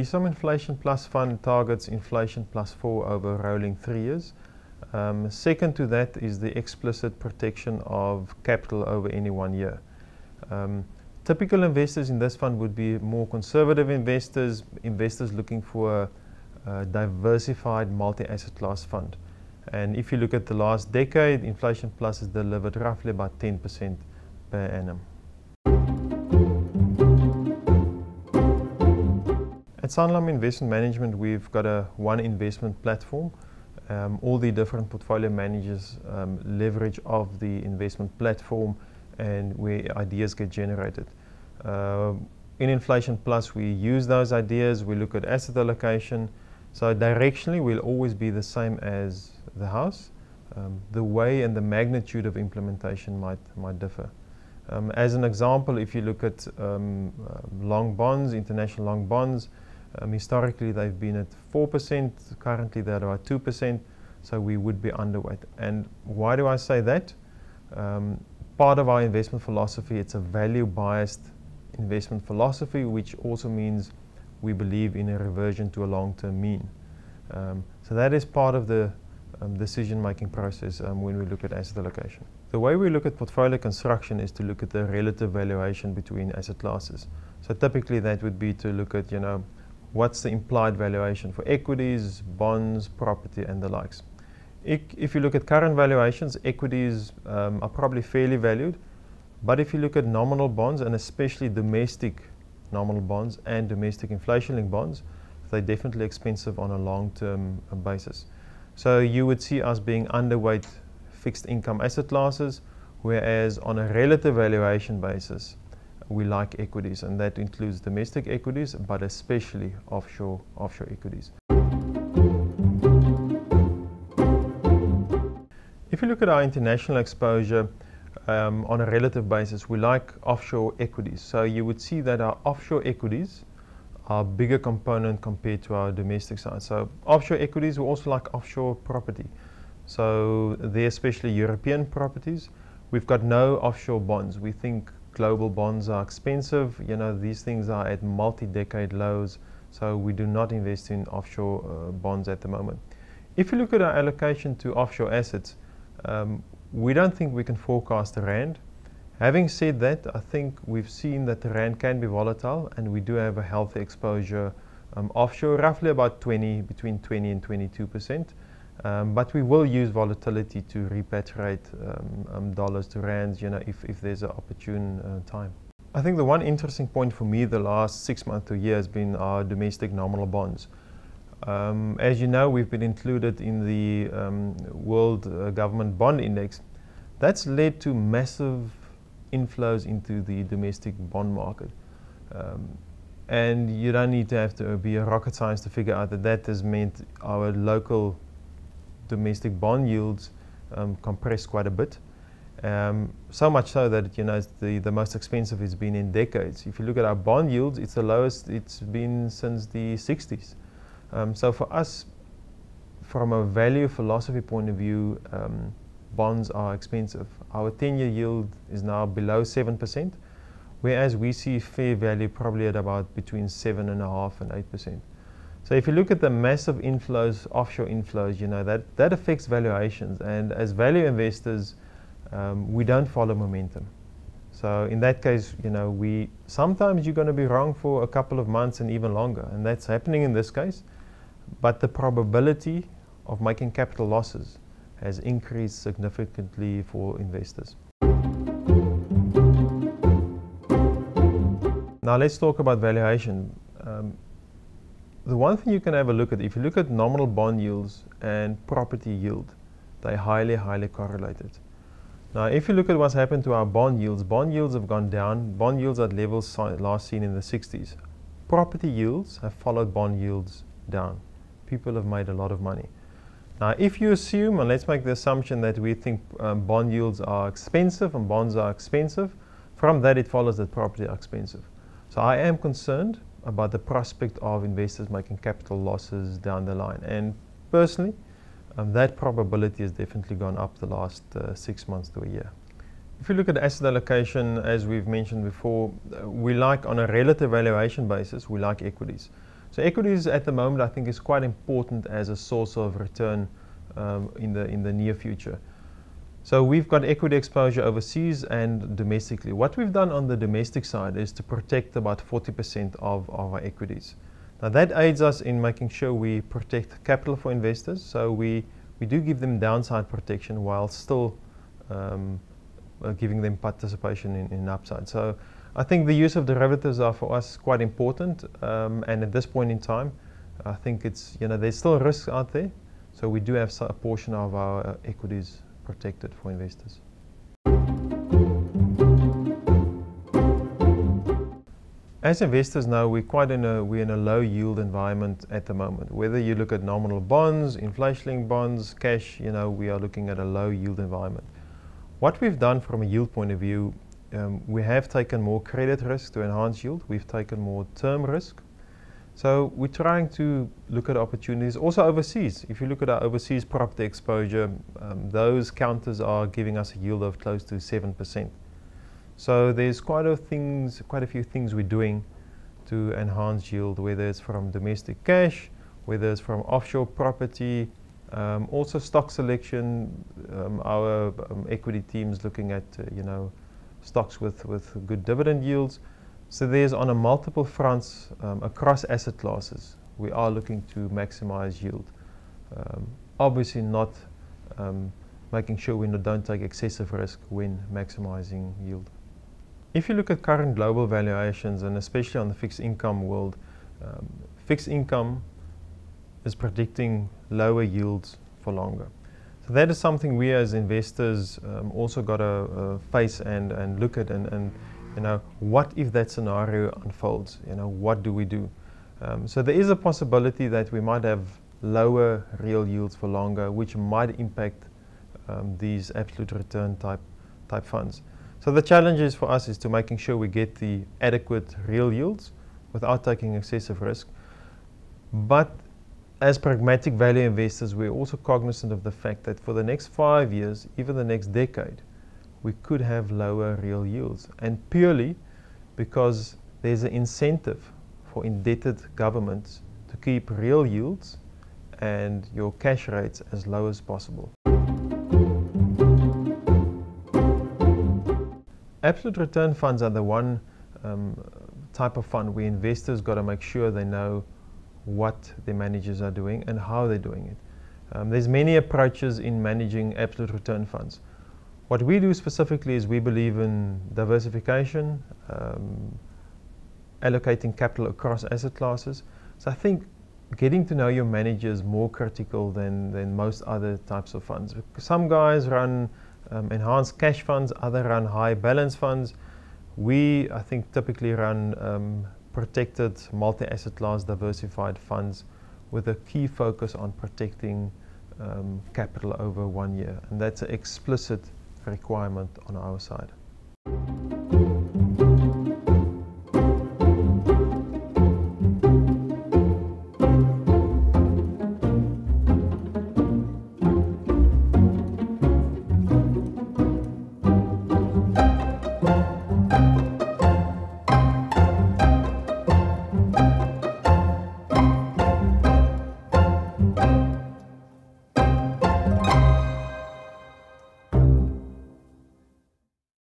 The Some Inflation Plus fund targets inflation plus 4 over rolling 3 years. Second to that is the explicit protection of capital over any 1 year. Typical investors in this fund would be more conservative investors, investors looking for a diversified multi-asset class fund. And if you look at the last decade, Inflation Plus has delivered roughly about 10% per annum. At Sanlam Investment Management, we've got a one investment platform. All the different portfolio managers leverage of the investment platform and where ideas get generated. In Inflation Plus, we use those ideas, we look at asset allocation. So directionally, we'll always be the same as the house. The way and the magnitude of implementation might differ. As an example, if you look at long bonds, international long bonds, historically they've been at 4%, currently they're about 2%, so we would be underweight. And why do I say that? Part of our investment philosophy, it's a value-biased investment philosophy, which also means we believe in a reversion to a long-term mean. So that is part of the decision-making process when we look at asset allocation. The way we look at portfolio construction is to look at the relative valuation between asset classes. So typically that would be to look at, what's the implied valuation for equities, bonds, property, and the likes. If you look at current valuations, equities are probably fairly valued. But if you look at nominal bonds, and especially domestic nominal bonds and domestic inflation-linked bonds, they're definitely expensive on a long-term basis. So you would see us being underweight fixed income asset classes, whereas on a relative valuation basis, we like equities, and that includes domestic equities, but especially offshore equities. If you look at our international exposure on a relative basis, we like offshore equities. So you would see that our offshore equities are a bigger component compared to our domestic side. So offshore equities, we also like offshore property. So they're especially European properties. We've got no offshore bonds. We think global bonds are expensive. These things are at multi-decade lows, so we do not invest in offshore bonds at the moment. If you look at our allocation to offshore assets, we don't think we can forecast the rand. Having said that, I think we've seen that the rand can be volatile, and we do have a healthy exposure offshore, roughly about between 20 and 22%. But we will use volatility to repatriate dollars to rands, if there's an opportune time. I think the one interesting point for me the last 6 months to a year has been our domestic nominal bonds. As you know, we've been included in the World Government Bond Index. That's led to massive inflows into the domestic bond market. And you don't need to have to be a rocket scientist to figure out that has meant our local domestic bond yields compressed quite a bit. So much so that the most expensive it's been in decades. If you look at our bond yields, it's the lowest it's been since the 60s. So for us, from a value philosophy point of view, bonds are expensive. Our 10-year yield is now below 7%, whereas we see fair value probably at about between 7.5% and 8%. So if you look at the massive inflows, offshore inflows, that affects valuations. And as value investors, we don't follow momentum. So in that case, sometimes you're going to be wrong for a couple of months and even longer, and that's happening in this case. But the probability of making capital losses has increased significantly for investors. Now let's talk about valuation. The one thing you can have a look at, if you look at nominal bond yields and property yield, they're highly correlated. Now, if you look at what's happened to our bond yields have gone down. Bond yields at levels last seen in the 60s. Property yields have followed bond yields down. People have made a lot of money. Now, if you assume, and let's make the assumption that we think bond yields are expensive and bonds are expensive, from that it follows that property are expensive. So I am concerned about the prospect of investors making capital losses down the line. And personally, that probability has definitely gone up the last 6 months to a year. If you look at asset allocation, as we've mentioned before, we like, on a relative valuation basis, we like equities. So equities at the moment, I think, is quite important as a source of return in the near future. So we've got equity exposure overseas and domestically. What we've done on the domestic side is to protect about 40% of our equities. Now that aids us in making sure we protect capital for investors. So we do give them downside protection while still giving them participation in upside. So I think the use of derivatives are for us quite important. And at this point in time, I think it's, there's still risks out there. So we do have a portion of our equities protected for investors. As investors now, we're in a low yield environment at the moment. Whether you look at nominal bonds, inflation-linked bonds, cash, we are looking at a low yield environment. What we've done from a yield point of view, we have taken more credit risk to enhance yield. We've taken more term risk. So we're trying to look at opportunities also overseas. If you look at our overseas property exposure, those counters are giving us a yield of close to 7%. So there's quite a few things we're doing to enhance yield, whether it's from domestic cash, whether it's from offshore property, also stock selection. Our equity team's looking at stocks with good dividend yields. So there's on a multiple fronts across asset classes, we are looking to maximize yield. Obviously not making sure we don't take excessive risk when maximizing yield. If you look at current global valuations, and especially on the fixed income world, fixed income is predicting lower yields for longer. So that is something we as investors also got to face and look at and what if that scenario unfolds? What do we do? So there is a possibility that we might have lower real yields for longer, which might impact these absolute return type funds. So the challenge is for us is to making sure we get the adequate real yields without taking excessive risk. But as pragmatic value investors, we're also cognizant of the fact that for the next 5 years, even the next decade, we could have lower real yields, and purely because there's an incentive for indebted governments to keep real yields and your cash rates as low as possible. Absolute return funds are the one type of fund where investors got to make sure they know what their managers are doing and how they're doing it. There's many approaches in managing absolute return funds. What we do specifically is we believe in diversification, allocating capital across asset classes. So I think getting to know your manager is more critical than most other types of funds. Some guys run enhanced cash funds, others run high balance funds. We, I think, typically run protected multi-asset class diversified funds with a key focus on protecting capital over 1 year. And that's an explicit requirement on our side.